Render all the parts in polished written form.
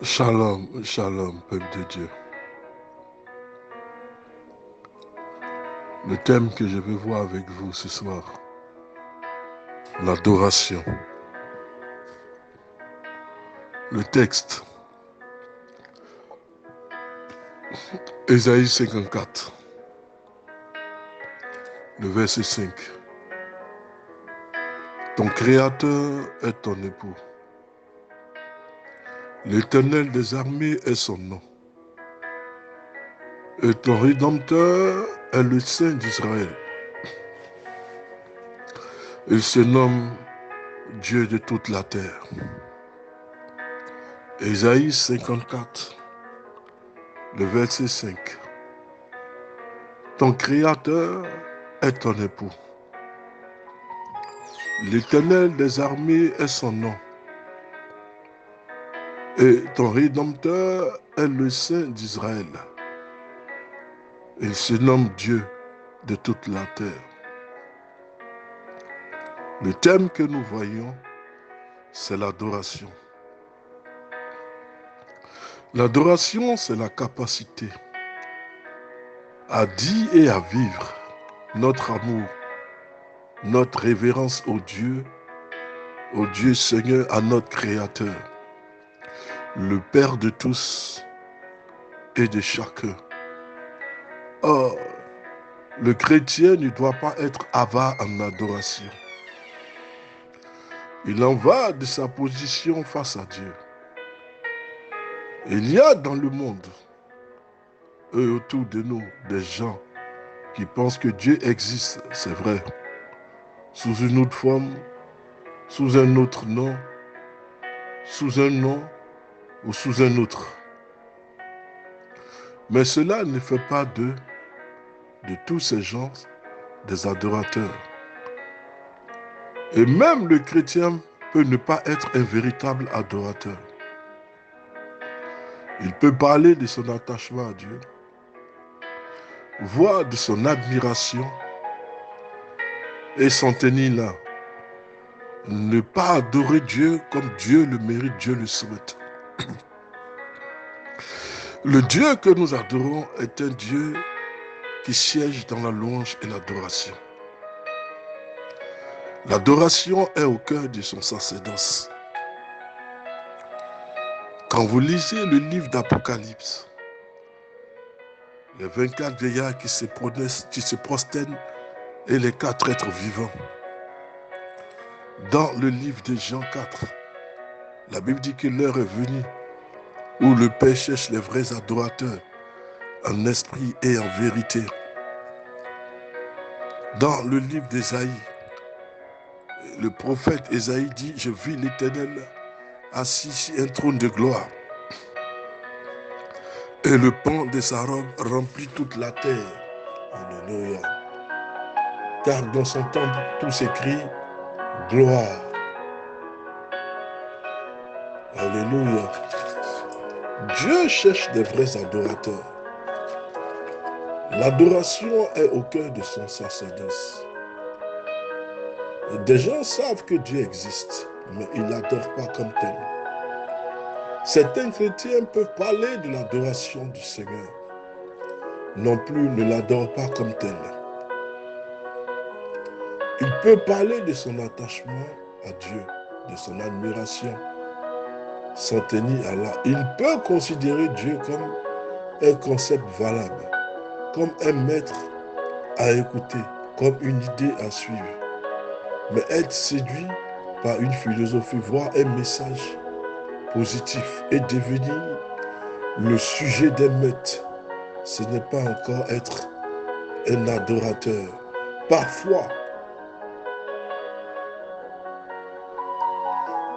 Shalom, shalom, peuple de Dieu. Le thème que je veux voir avec vous ce soir, l'adoration. Le texte, Ésaïe 54, le verset 5. Ton Créateur est ton époux. L'Éternel des armées est son nom. Et ton Rédempteur est le Saint d'Israël. Il se nomme Dieu de toute la terre. Ésaïe 54, le verset 5. Ton Créateur est ton époux. L'Éternel des armées est son nom. Et ton Rédempteur est le Saint d'Israël. Il se nomme Dieu de toute la terre. Le thème que nous voyons, c'est l'adoration. L'adoration, c'est la capacité à dire et à vivre notre amour, notre révérence au Dieu Seigneur, à notre Créateur, le Père de tous et de chacun. Or, le chrétien ne doit pas être avare en adoration. Il en va de sa position face à Dieu. Il y a dans le monde, et autour de nous, des gens qui pensent que Dieu existe, c'est vrai, sous une autre forme, sous un autre nom, sous un nom ou sous un autre. Mais cela ne fait pas d'eux, de tous ces gens, des adorateurs. Et même le chrétien peut ne pas être un véritable adorateur. Il peut parler de son attachement à Dieu, voire de son admiration et s'en tenir là. Ne pas adorer Dieu comme Dieu le mérite, Dieu le souhaite. Le Dieu que nous adorons est un Dieu qui siège dans la louange et l'adoration. L'adoration est au cœur de son sacerdoce. Quand vous lisez le livre d'Apocalypse, les 24 vieillards qui se prosternent et les 4 êtres vivants. Dans le livre de Jean 4, la Bible dit que l'heure est venue où le Père cherche les vrais adorateurs en esprit et en vérité. Dans le livre d'Ésaïe, le prophète Ésaïe dit, je vis l'Éternel assis sur un trône de gloire. Et le pan de sa robe remplit toute la terre. Alléluia. Car dans son temple, tout s'écrit gloire. Alléluia. Dieu cherche des vrais adorateurs. L'adoration est au cœur de son sacerdoce. Des gens savent que Dieu existe, mais ils ne l'adorent pas comme tel. Certains chrétiens peuvent parler de l'adoration du Seigneur, non plus ne l'adorent pas comme tel. Il peut parler de son attachement à Dieu, de son admiration, s'en tenir à là. Il peut considérer Dieu comme un concept valable, comme un maître à écouter, comme une idée à suivre. Mais être séduit par une philosophie, voire un message positif et devenir le sujet des meutes, ce n'est pas encore être un adorateur. Parfois,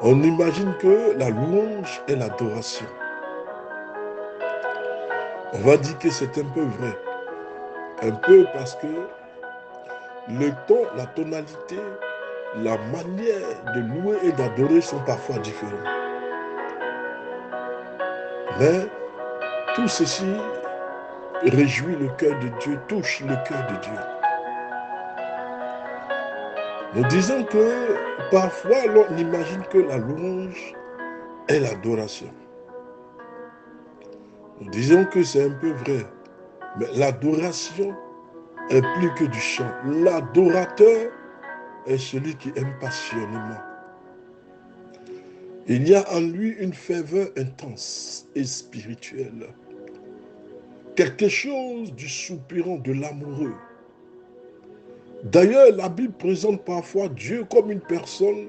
on imagine que la louange est l'adoration. On va dire que c'est un peu vrai. Un peu parce que le ton, la tonalité, la manière de louer et d'adorer sont parfois différents. Mais tout ceci réjouit le cœur de Dieu, touche le cœur de Dieu. Nous disons que parfois l'on imagine que la louange est l'adoration. Disons que c'est un peu vrai, mais l'adoration est plus que du chant. L'adorateur est celui qui aime passionnément. Il y a en lui une ferveur intense et spirituelle. Quelque chose du soupirant de l'amoureux. D'ailleurs, la Bible présente parfois Dieu comme une personne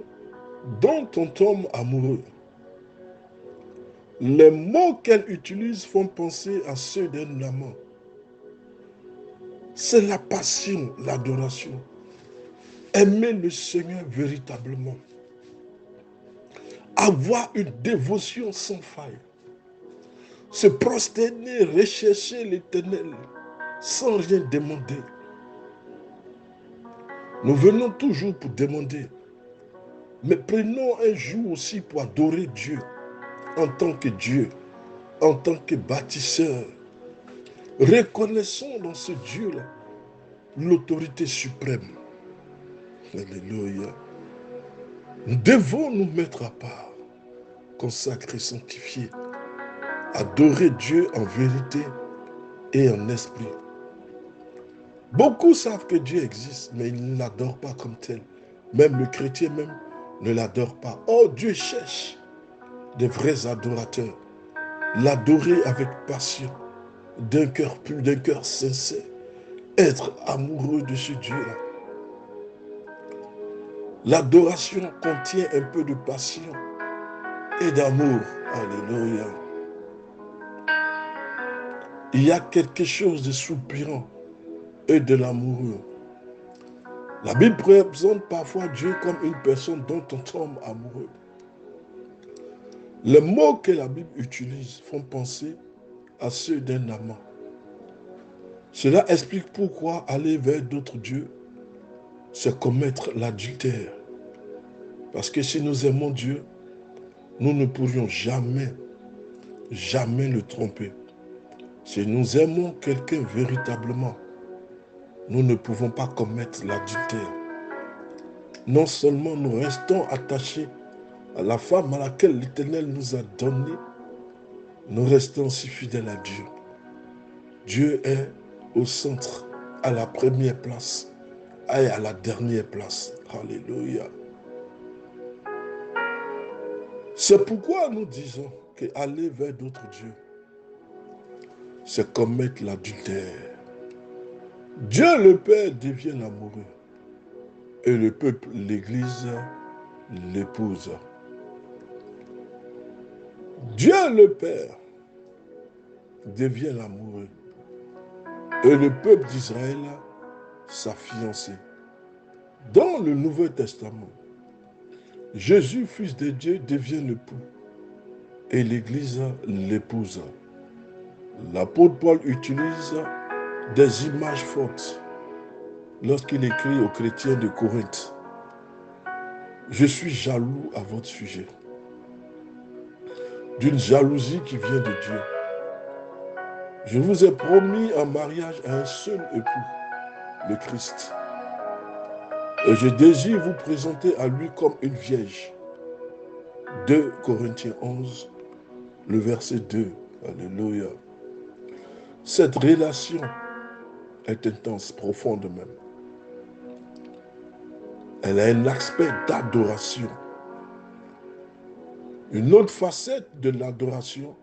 dont on tombe amoureux. Les mots qu'elle utilise font penser à ceux d'un amant. C'est la passion, l'adoration. Aimer le Seigneur véritablement. Avoir une dévotion sans faille. Se prosterner, rechercher l'Éternel sans rien demander. Nous venons toujours pour demander. Mais prenons un jour aussi pour adorer Dieu en tant que Dieu, en tant que bâtisseur. Reconnaissons dans ce Dieu-là l'autorité suprême. Alléluia. Nous devons nous mettre à part, consacrer, sanctifier, adorer Dieu en vérité et en esprit. Beaucoup savent que Dieu existe, mais ils ne l'adorent pas comme tel. Même le chrétien même ne l'adore pas. Oh, Dieu cherche des vrais adorateurs. L'adorer avec passion, d'un cœur pur, d'un cœur sincère. Être amoureux de ce Dieu-là. L'adoration contient un peu de passion et d'amour. Alléluia. Il y a quelque chose de soupirant et de l'amoureux. La Bible présente parfois Dieu comme une personne dont on tombe amoureux. Les mots que la Bible utilise font penser à ceux d'un amant. Cela explique pourquoi aller vers d'autres dieux, c'est commettre l'adultère. Parce que si nous aimons Dieu, nous ne pourrions jamais, jamais le tromper. Si nous aimons quelqu'un véritablement, nous ne pouvons pas commettre l'adultère. Non seulement nous restons attachés à la femme à laquelle l'Éternel nous a donné, nous restons si fidèles à Dieu. Dieu est au centre, à la première place et à la dernière place. Alléluia. C'est pourquoi nous disons qu'aller vers d'autres dieux, c'est commettre l'adultère. Dieu le Père devient amoureux et le peuple, l'Église, l'épouse. Dieu le Père devient l'amoureux et le peuple d'Israël, sa fiancée. Dans le Nouveau Testament, Jésus, fils de Dieu, devient l'époux et l'Église l'épouse. L'apôtre Paul utilise des images fortes lorsqu'il écrit aux chrétiens de Corinthe. Je suis jaloux à votre sujet, d'une jalousie qui vient de Dieu. Je vous ai promis en mariage à un seul époux, le Christ. Et je désire vous présenter à lui comme une vierge. 2 Corinthiens 11, le verset 2. Alléluia. Cette relation est intense, profonde même. Elle a un aspect d'adoration. Une autre facette de l'adoration,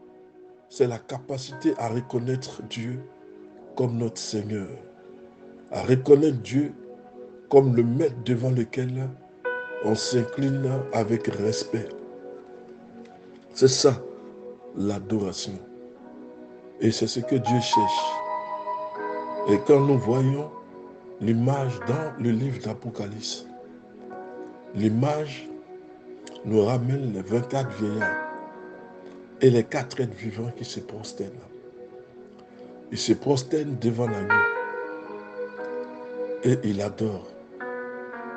c'est la capacité à reconnaître Dieu comme notre Seigneur, à reconnaître Dieu comme le maître devant lequel on s'incline avec respect. C'est ça, l'adoration. Et c'est ce que Dieu cherche. Et quand nous voyons l'image dans le livre d'Apocalypse, l'image nous ramène les 24 vieillards et les 4 êtres vivants qui se prosternent. Ils se prosternent devant l'agneau et ils adorent.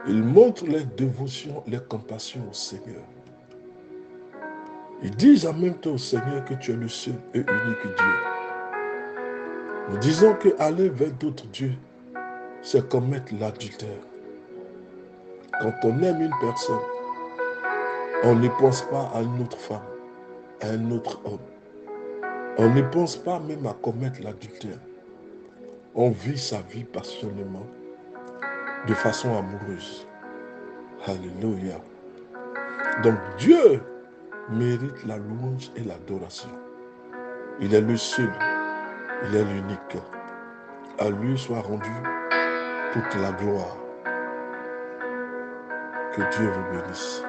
Ils montrent leur dévotion, leur compassion au Seigneur. Ils disent en même temps au Seigneur que tu es le seul et unique Dieu. Nous disons qu'aller vers d'autres dieux, c'est commettre l'adultère. Quand on aime une personne, on ne pense pas à une autre femme, à un autre homme. On ne pense pas même à commettre l'adultère. On vit sa vie passionnément, de façon amoureuse. Alléluia. Donc Dieu mérite la louange et l'adoration. Il est le seul, il est l'unique. À lui soit rendue toute la gloire. Que Dieu vous bénisse.